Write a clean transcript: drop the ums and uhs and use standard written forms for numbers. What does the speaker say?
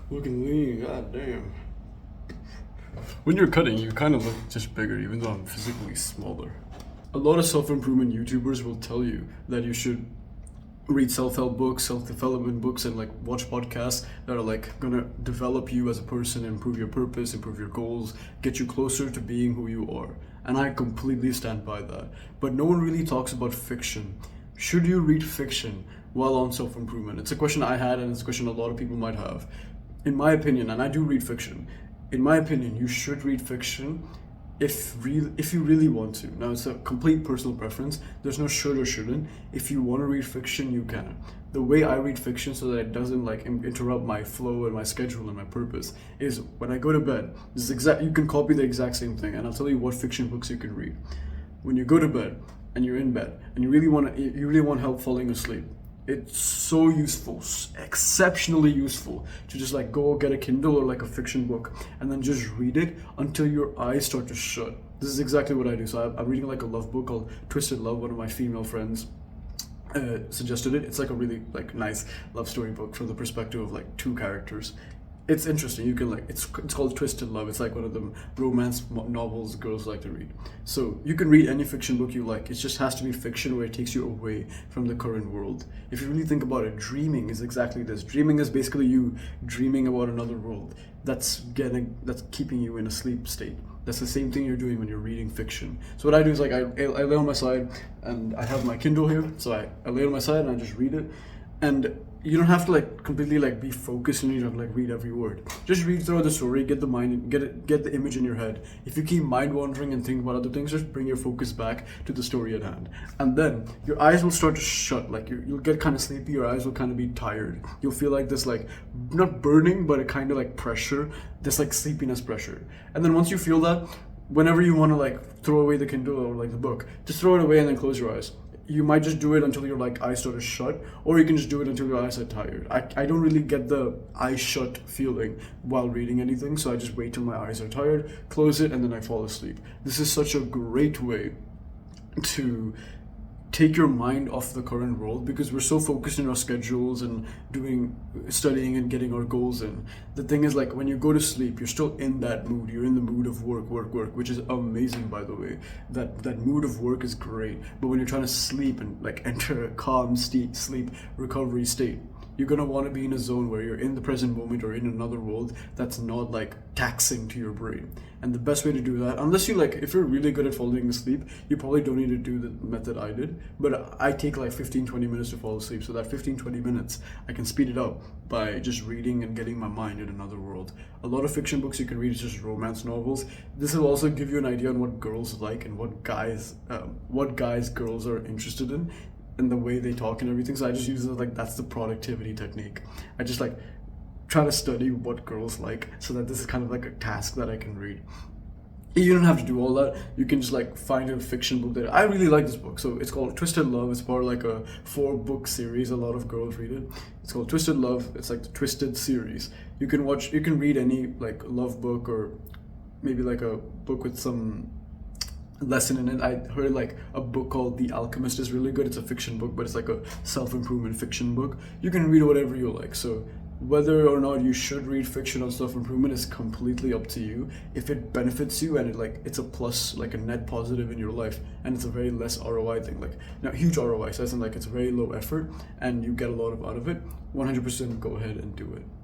Looking lean, god damn. When you're cutting, you kind of look just bigger, even though I'm physically smaller. A lot of self-improvement YouTubers will tell you that you should read self-help books, self-development books, and like watch podcasts that are like gonna develop you as a person, improve your purpose, improve your goals, get you closer to being who you are. And I completely stand by that. But no one really talks about fiction. Should you read fiction while on self-improvement? It's a question I had, and it's a question a lot of people might have. In my opinion, and I do read fiction, in my opinion, you should read fiction if you really want to. Now it's a complete personal preference. There's no should or shouldn't. If you want to read fiction, you can. The way I read fiction so that it doesn't like interrupt my flow and my schedule and my purpose is when I go to bed. This is exact. You can copy the exact same thing, and I'll tell you what fiction books you can read. When you go to bed and you're in bed and you really want help falling asleep, it's so useful, exceptionally useful to just like go get a Kindle or like a fiction book and then just read it until your eyes start to shut. This is exactly what I do. So I'm reading like a love book called Twisted Love. One of my female friends suggested it. It's like a really like nice love story book from the perspective of like two characters. It's interesting. You can like it's called Twisted Love. It's like one of the romance novels girls like to read. So you can read any fiction book you like. It just has to be fiction where it takes you away from the current world. If you really think about it, dreaming is exactly this. Dreaming is basically you dreaming about another world. That's keeping you in a sleep state. That's the same thing you're doing when you're reading fiction. So what I do is like I lay on my side and I have my Kindle here. So I lay on my side and I just read it. And you don't have to like completely like be focused and you don't like read every word. Just read through the story, get the image in your head. If you keep mind wandering and think about other things, just bring your focus back to the story at hand. And then your eyes will start to shut, like you'll get kind of sleepy, your eyes will kind of be tired. You'll feel like this like not burning, but a kind of like pressure, this like sleepiness pressure. And then once you feel that, whenever you want to like throw away the Kindle or like the book, just throw it away and then close your eyes. You might just do it until your like eyes start to shut, or you can just do it until your eyes are tired. I don't really get the eyes shut feeling while reading anything, so I just wait till my eyes are tired, close it, and then I fall asleep. This is such a great way to take your mind off the current world because we're so focused in our schedules and studying and getting our goals in. The thing is like when you go to sleep, you're still in that mood. You're in the mood of work, which is amazing, by the way. That mood of work is great. But when you're trying to sleep and like enter a calm sleep recovery state, you're gonna want to be in a zone where you're in the present moment or in another world that's not like taxing to your brain. And the best way to do that, unless you like, if you're really good at falling asleep, you probably don't need to do the method I did. But I take like 15-20 minutes to fall asleep. So that 15-20 minutes, I can speed it up by just reading and getting my mind in another world. A lot of fiction books you can read is just romance novels. This will also give you an idea on what girls like and what guys girls are interested in and the way they talk and everything. So I just use it like that's the productivity technique. I just like try to study what girls like so that this is kind of like a task that I can read. You don't have to do all that. You can just like find a fiction book that I really like this book. So it's called Twisted Love. It's part of like a 4-book series. A lot of girls read it. It's called Twisted Love. It's like the Twisted series. You can read any like love book or maybe like a book with some lesson in it. I heard like a book called The Alchemist is really good. It's a fiction book, but it's like a self-improvement fiction book. You can read whatever you like. So whether or not you should read fiction on self-improvement is completely up to you. If it benefits you and it's a plus, like a net positive in your life, and it's a very less ROI thing, like not huge ROI, so it's like it's very low effort and you get a lot out of it, 100% go ahead and do it.